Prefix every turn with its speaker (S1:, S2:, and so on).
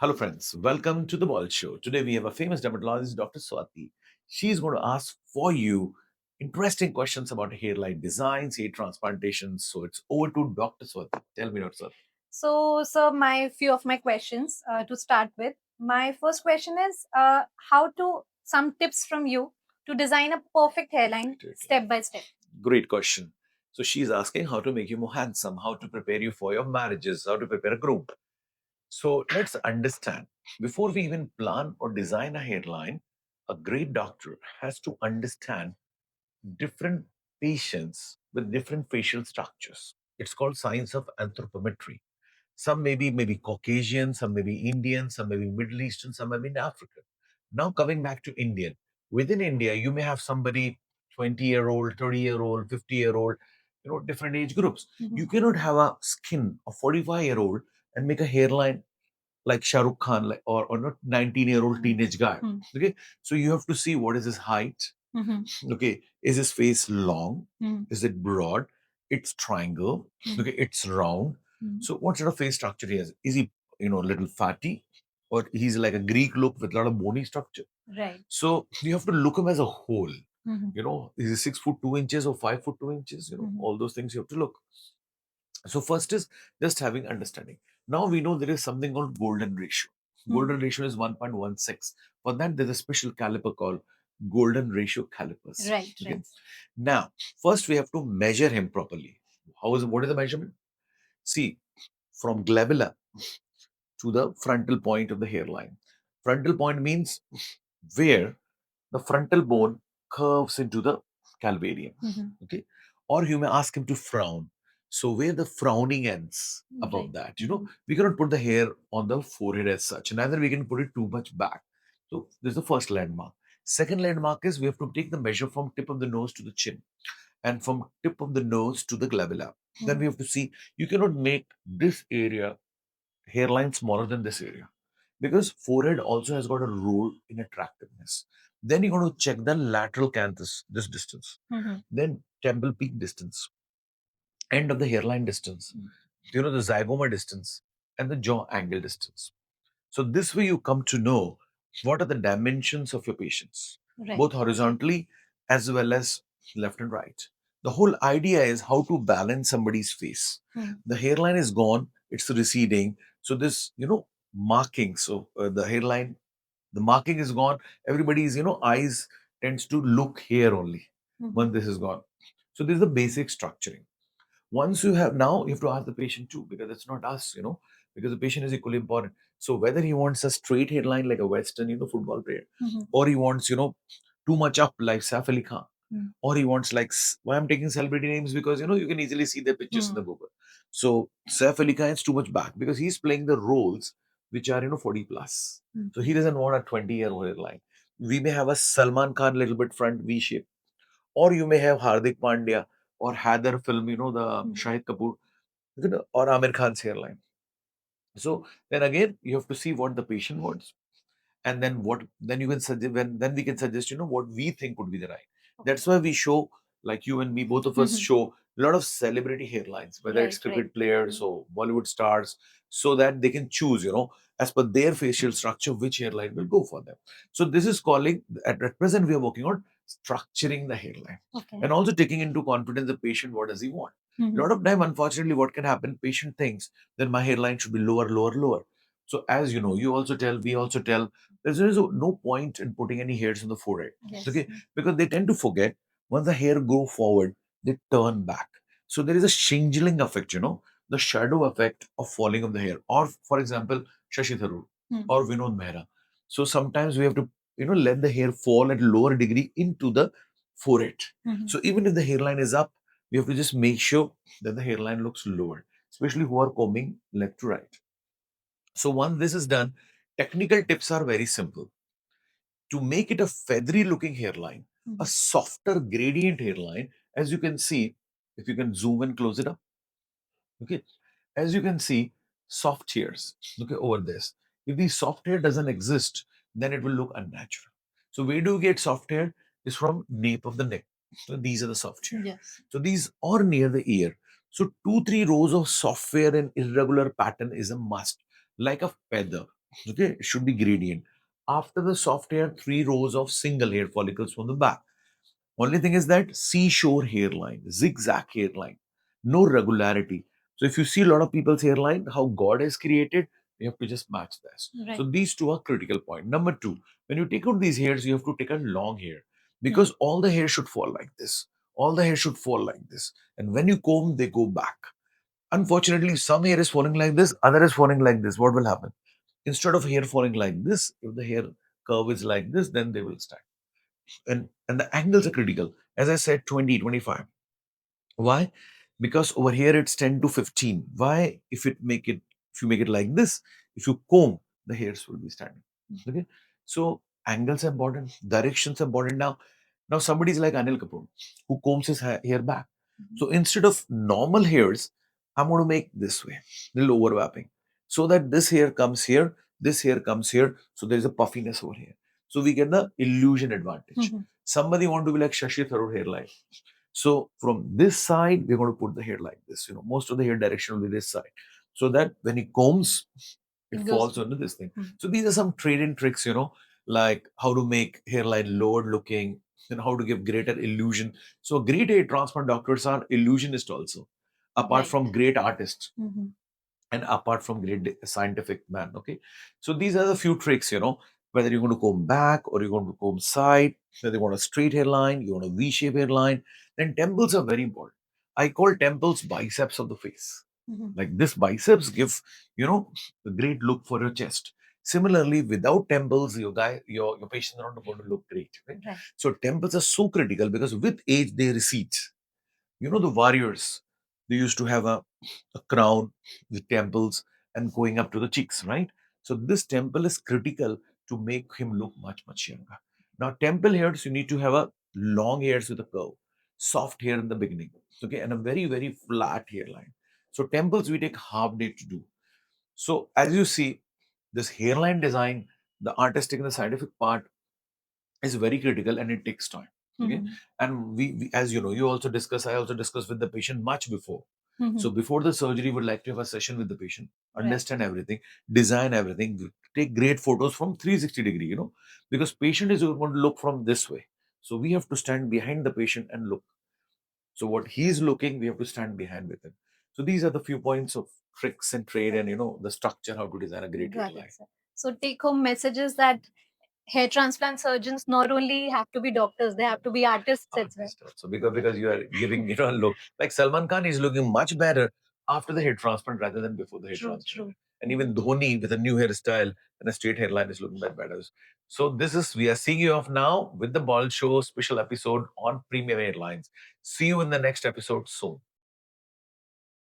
S1: Hello, friends. Welcome to the Ball Show. Today we have a famous dermatologist, Dr. Swati. She's going to ask for you interesting questions about hairline designs, hair transplantations. So it's over to Dr. Swati. Tell me, Dr. Swati.
S2: So, sir, my few of my questions to start with. My first question is how to some tips from you to design a perfect hairline step by step.
S1: Great question. So she's asking how to make you more handsome, how to prepare you for your marriages, how to prepare a groom. So let's understand. Before we even plan or design a hairline, a great doctor has to understand different patients with different facial structures. It's called science of anthropometry. Some maybe Caucasian, some may be Indian, some may be Middle Eastern, some may be in Africa. Now coming back to Indian, within India, you may have somebody 20-year-old, 30-year-old, 50-year-old, different age groups. You cannot have a skin of 45-year-old and make a hairline like Shah Rukh Khan, or not 19-year-old teenage guy. Okay, so you have to see what is his height. Okay, is his face long? Is it broad? It's triangle. Okay, it's round. So what sort of face structure he has? Is he little fatty, or he's like a Greek look with a lot of bony structure?
S2: Right.
S1: So you have to look him as a whole. Is he 6 foot 2 inches or 5 foot 2 inches? All those things you have to look. So first is just having understanding. Now we know there is something called golden ratio. Golden ratio is 1.16. For that, there's a special caliper called golden ratio calipers.
S2: Right,
S1: Okay.
S2: right.
S1: Now, first we have to measure him properly. What is the measurement? See, from glabella to the frontal point of the hairline. Frontal point means where the frontal bone curves into the calvarium. Okay. Or you may ask him to frown. So where the frowning ends above
S2: Right.
S1: that, we cannot put the hair on the forehead as such. Neither we can put it too much back. So this is the first landmark. Second landmark is we have to take the measure from tip of the nose to the chin and from tip of the nose to the glabella. Then we have to see you cannot make this area hairline smaller than this area because forehead also has got a role in attractiveness. Then you're going to check the lateral canthus, this distance, then temple peak distance, end of the hairline distance, the zygoma distance, and the jaw angle distance. So this way you come to know what are the dimensions of your patients,
S2: Right.
S1: both horizontally as well as left and right. The whole idea is how to balance somebody's face. The hairline is gone, it's receding. So this, marking. So the hairline, the marking is gone. Everybody's, eyes tends to look here only when this is gone. So this is the basic structuring. Once you have, now you have to ask the patient too, because it's not us, because the patient is equally important. So whether he wants a straight headline like a Western, football player, or he wants, too much up like Saif Ali Khan, or he wants like, why I'm taking celebrity names because, you can easily see their pictures in the Google. So Saif Ali Khan is too much back because he's playing the roles which are, 40 plus. So he doesn't want a 20-year-old hairline. We may have a Salman Khan little bit front V shape, or you may have Hardik Pandya or Heather film, the Shahid Kapoor, or Amir Khan's hairline. So then again, you have to see what the patient wants, and then then you can suggest then we can suggest what we think would be the right. That's why we show, like you and me, both of us show a lot of celebrity hairlines, whether it's
S2: Right, right.
S1: cricket players or Bollywood stars, so that they can choose, as per their facial structure, which hairline will go for them. So this is calling, at present we are working on structuring the hairline.
S2: Okay.
S1: And also taking into confidence the patient, what does he want. A lot of time, unfortunately, what can happen, patient thinks that my hairline should be lower, lower, lower. So as you know, you also tell, we also tell, there is no point in putting any hairs on the forehead.
S2: Yes.
S1: Okay, because they tend to forget, once the hair go forward, they turn back. So there is a shingling effect, the shadow effect of falling of the hair. Or for example, Shashi Tharoor or Vinod Mehra. So sometimes we have to, let the hair fall at lower degree into the forehead. So even if the hairline is up, we have to just make sure that the hairline looks lower, especially who are combing left to right. So once this is done, technical tips are very simple. To make it a feathery looking hairline, a softer gradient hairline, as you can see, if you can zoom and close it up. Okay. As you can see, soft hairs. Okay, over this. If the soft hair doesn't exist, then it will look unnatural. So where do you get soft hair? Is from nape of the neck. So these are the soft hair.
S2: Yes.
S1: So these are near the ear. So 2-3 rows of soft hair in irregular pattern is a must, like a feather. Okay, it should be gradient. After the soft hair, 3 rows of single hair follicles from the back. Only thing is that seashore hairline, zigzag hairline, no regularity. So if you see a lot of people's hairline, how God has created, you have to just match this.
S2: Right.
S1: So these two are critical point. Number two, when you take out these hairs, you have to take a long hair
S2: Hmm.
S1: because all the hair should fall like this. All the hair should fall like this. And when you comb, they go back. Unfortunately, some hair is falling like this, other is falling like this. What will happen? Instead of hair falling like this, if the hair curve is like this, then they will stand. And the angles are critical. As I said, 20, 25. Why? Because over here it's 10 to 15. Why? If you make it like this, if you comb, the hairs will be standing. Okay. So angles are important, directions are important. Now somebody's like Anil Kapoor who combs his hair back. So instead of normal hairs, I'm going to make this way, little overlapping, so that this hair comes here, this hair comes here. So there's a puffiness over here. So we get the illusion advantage.
S2: Mhm.
S1: Somebody want to be like Shashi Tharoor hairline. So from this side, we're going to put the hair like this. Most of the hair direction will be this side, so that when he combs, it
S2: It goes.
S1: falls under this thing.
S2: Mhm.
S1: So these are some trade-in tricks, like how to make hairline lowered looking and how to give greater illusion. So great hair transplant doctors are illusionist also, apart
S2: Right.
S1: from great artists
S2: Mhm.
S1: and apart from great scientific man. Okay, so these are the few tricks, whether you're going to comb back or you're going to comb side, whether you want a straight hairline, you want a v-shaped hairline. Then temples are very important. I call temples biceps of the face.
S2: Mhm.
S1: Like this biceps give a great look for your chest. Similarly, without temples, your patients are not going to look great, right?
S2: Right.
S1: So temples are so critical because with age they recede. The warriors, they used to have a crown with temples and going up to the cheeks, right? So this temple is critical to make him look much, much younger. Now, temple hairs, you need to have a long hairs with a curve, soft hair in the beginning, okay, and a very, very flat hairline. So temples, we take half day to do. So as you see, this hairline design, the artistic and the scientific part is very critical and it takes time. Okay.
S2: Mhm.
S1: And we as you know, I also discuss with the patient much before.
S2: Mhm.
S1: So before the surgery, would like to have a session with the patient,
S2: Right.
S1: understand everything, design everything, take great photos from 360 degree, because patient is going to look from this way. So we have to stand behind the patient and look. So what he's looking, we have to stand behind with him. So these are the few points of tricks and trade and the structure, how to design a great
S2: Got
S1: hairline.
S2: it, sir. So take home messages that hair transplant surgeons not only have to be doctors, they have to be artists as well.
S1: Artist also, because you are giving a look like Salman Khan is looking much better after the hair transplant rather than before the hair
S2: True,
S1: transplant.
S2: true.
S1: And even Dhoni with a new hairstyle and a straight hairline is looking much better. So we are seeing you off now with the Ball Show special episode on Premium Airlines. See you in the next episode soon.